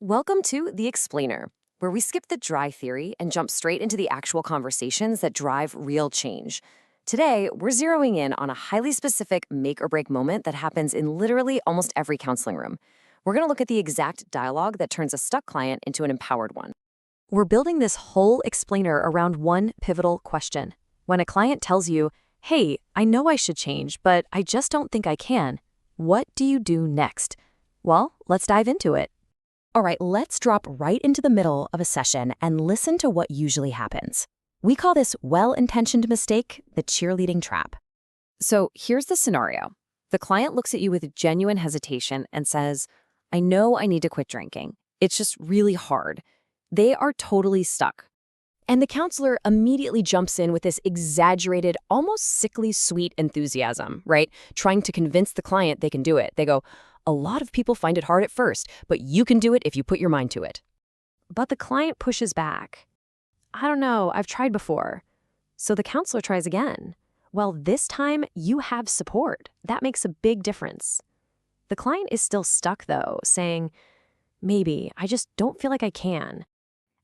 Welcome to The Explainer, where we skip the dry theory and jump straight into the actual conversations that drive real change. Today, we're zeroing in on a highly specific make or break moment that happens in literally almost every counseling room. We're going to look at the exact dialogue that turns a stuck client into an empowered one. We're building this whole explainer around one pivotal question. When a client tells you, "Hey, I know I should change, but I just don't think I can," what do you do next? Well, let's dive into it. All right, let's drop right into the middle of a session and listen to what usually happens. We call this well-intentioned mistake the cheerleading trap. So here's the scenario. The client looks at you with genuine hesitation and says, "I know I need to quit drinking. It's just really hard." They are totally stuck. And the counselor immediately jumps in with this exaggerated, almost sickly sweet enthusiasm, right? Trying to convince the client they can do it. They go, "A lot of people find it hard at first, but you can do it if you put your mind to it." But the client pushes back. "I don't know, I've tried before." So the counselor tries again. Well, this time you have support. That makes a big difference. The client is still stuck though, saying, "Maybe, I just don't feel like I can."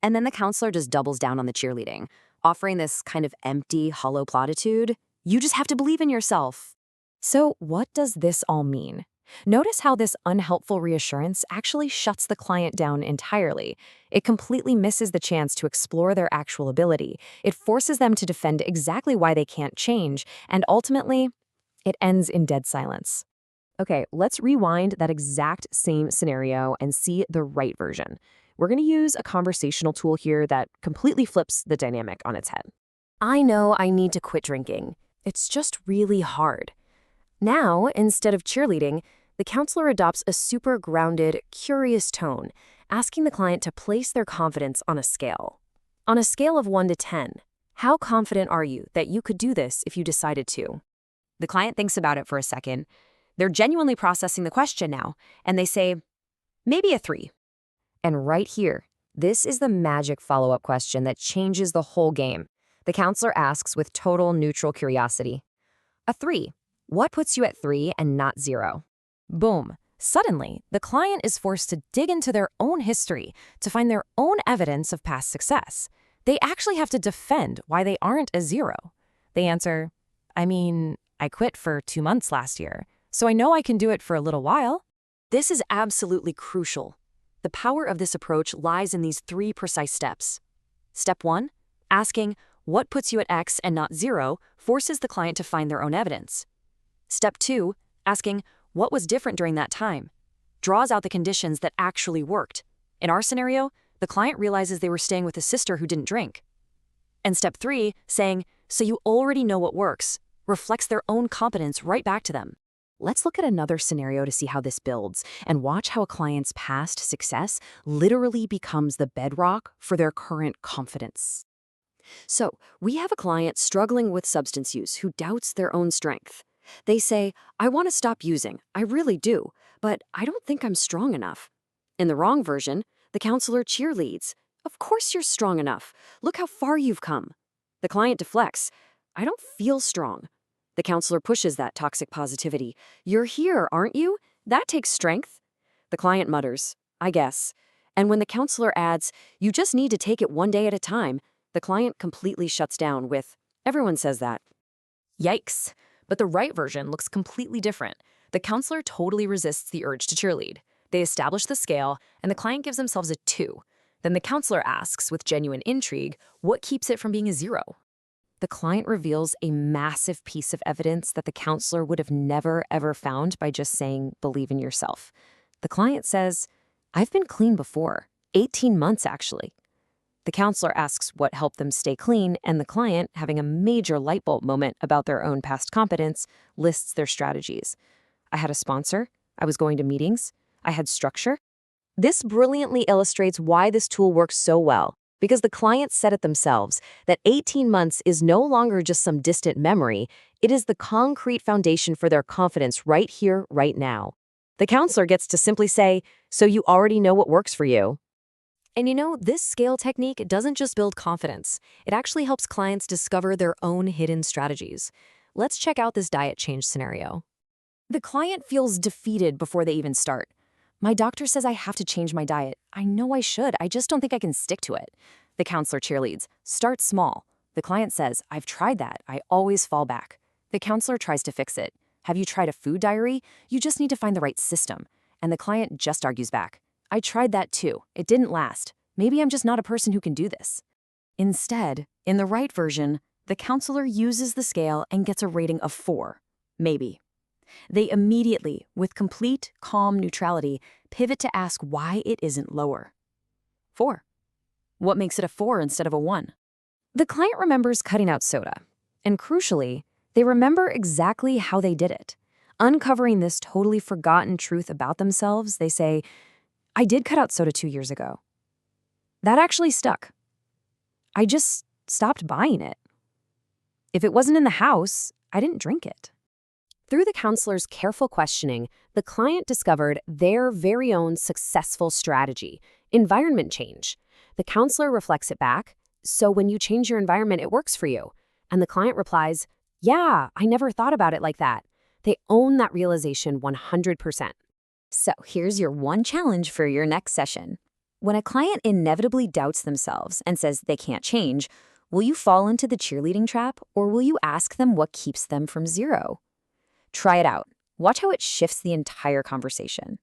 And then the counselor just doubles down on the cheerleading, offering this kind of empty, hollow platitude. You just have to believe in yourself. So what does this all mean? Notice how this unhelpful reassurance actually shuts the client down entirely. It completely misses the chance to explore their actual ability. It forces them to defend exactly why they can't change, and ultimately, it ends in dead silence. Okay, let's rewind that exact same scenario and see the right version. We're going to use a conversational tool here that completely flips the dynamic on its head. "I know I need to quit drinking. It's just really hard." Now, instead of cheerleading, the counselor adopts a super grounded, curious tone, asking the client to place their confidence on a scale. On a scale of 1 to 10, how confident are you that you could do this if you decided to? The client thinks about it for a second. They're genuinely processing the question now, and they say, "Maybe a 3. And right here, this is the magic follow-up question that changes the whole game. The counselor asks with total neutral curiosity, "A 3. What puts you at 3 and not 0? Boom. Suddenly, the client is forced to dig into their own history to find their own evidence of past success. They actually have to defend why they aren't a 0. They answer, "I quit for 2 months last year, so I know I can do it for a little while." This is absolutely crucial. The power of this approach lies in these 3 precise steps. Step 1, asking, "What puts you at X and not 0, forces the client to find their own evidence. Step 2, asking, "What was different during that time?" draws out the conditions that actually worked. In our scenario, the client realizes they were staying with a sister who didn't drink. And step 3, saying, "So you already know what works," reflects their own competence right back to them. Let's look at another scenario to see how this builds and watch how a client's past success literally becomes the bedrock for their current confidence. So, we have a client struggling with substance use who doubts their own strength. They say, "I want to stop using, I really do, but I don't think I'm strong enough." In the wrong version, the counselor cheerleads. "Of course you're strong enough. Look how far you've come." The client deflects. "I don't feel strong." The counselor pushes that toxic positivity. "You're here, aren't you? That takes strength." The client mutters, "I guess." And when the counselor adds, "You just need to take it one day at a time," the client completely shuts down with, "Everyone says that." Yikes. But the right version looks completely different. The counselor totally resists the urge to cheerlead. They establish the scale, and the client gives themselves a 2. Then the counselor asks, with genuine intrigue, what keeps it from being a 0? The client reveals a massive piece of evidence that the counselor would have never, ever found by just saying, "Believe in yourself." The client says, "I've been clean before, 18 months actually." The counselor asks what helped them stay clean, and the client, having a major light bulb moment about their own past competence, lists their strategies. "I had a sponsor. I was going to meetings. I had structure." This brilliantly illustrates why this tool works so well, because the clients said it themselves, that 18 months is no longer just some distant memory, it is the concrete foundation for their confidence right here, right now. The counselor gets to simply say, "So you already know what works for you." And this scale technique doesn't just build confidence. It actually helps clients discover their own hidden strategies. Let's check out this diet change scenario. The client feels defeated before they even start. My doctor says I have to change my diet. I know I should. I just don't think I can stick to it. The counselor cheerleads. Start small. The client says, I've tried that. I always fall back. The counselor tries to fix it. Have you tried a food diary? You just need to find the right system. And the client just argues back. I tried that too. It didn't last. Maybe I'm just not a person who can do this. Instead, in the right version, the counselor uses the scale and gets a rating of 4. Maybe. They immediately, with complete, calm neutrality, pivot to ask why it isn't lower. 4. What makes it a 4 instead of a 1? The client remembers cutting out soda. And crucially, they remember exactly how they did it. Uncovering this totally forgotten truth about themselves, they say, I did cut out soda 2 years ago. That actually stuck. I just stopped buying it. If it wasn't in the house, I didn't drink it. Through the counselor's careful questioning, the client discovered their very own successful strategy, environment change. The counselor reflects it back, so when you change your environment, it works for you. And the client replies, yeah, I never thought about it like that. They own that realization 100%. So here's your one challenge for your next session. When a client inevitably doubts themselves and says they can't change, will you fall into the cheerleading trap, or will you ask them what keeps them from 0? Try it out. Watch how it shifts the entire conversation.